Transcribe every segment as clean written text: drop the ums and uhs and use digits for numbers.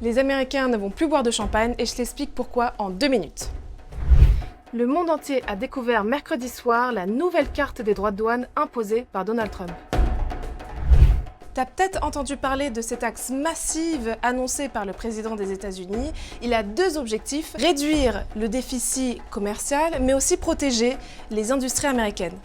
Les Américains ne vont plus boire de champagne et je t'explique pourquoi en 2 minutes. Le monde entier a découvert mercredi soir la nouvelle carte des droits de douane imposée par Donald Trump. T'as peut-être entendu parler de ces taxes massives annoncées par le président des États-Unis. Il a 2 objectifs, réduire le déficit commercial, mais aussi protéger les industries américaines.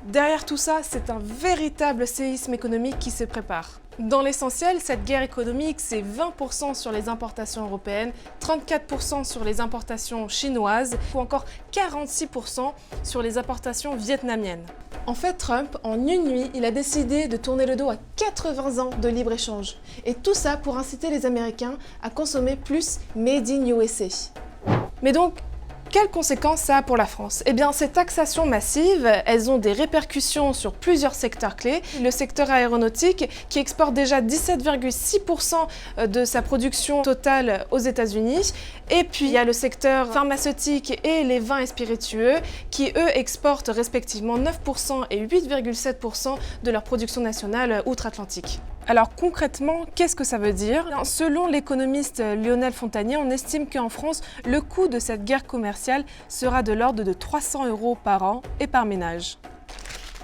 Derrière tout ça, c'est un véritable séisme économique qui se prépare. Dans l'essentiel, cette guerre économique, c'est 20% sur les importations européennes, 34% sur les importations chinoises ou encore 46% sur les importations vietnamiennes. En fait, Trump, en une nuit, il a décidé de tourner le dos à 80 ans de libre-échange. Et tout ça pour inciter les Américains à consommer plus Made in USA. Mais donc, quelles conséquences ça a pour la France? Eh bien, ces taxations massives, elles ont des répercussions sur plusieurs secteurs clés. Le secteur aéronautique, qui exporte déjà 17,6% de sa production totale aux États-Unis. Et puis, il y a le secteur pharmaceutique et les vins et spiritueux, qui eux exportent respectivement 9% et 8,7% de leur production nationale outre-Atlantique. Alors concrètement, qu'est-ce que ça veut dire? Selon l'économiste Lionel Fontanier, on estime qu'en France, le coût de cette guerre commerciale sera de l'ordre de 300 € par an et par ménage.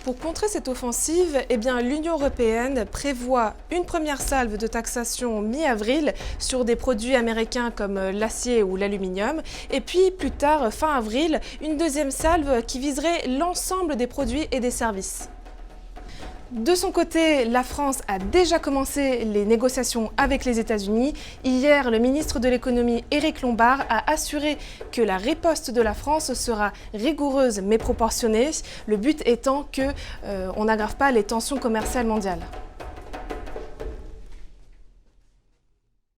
Pour contrer cette offensive, l'Union européenne prévoit une première salve de taxation mi-avril sur des produits américains comme l'acier ou l'aluminium, et puis plus tard, fin avril, une deuxième salve qui viserait l'ensemble des produits et des services. De son côté, la France a déjà commencé les négociations avec les États-Unis. Hier, le ministre de l'économie Éric Lombard a assuré que la riposte de la France sera rigoureuse mais proportionnée, le but étant qu'on n'aggrave pas les tensions commerciales mondiales.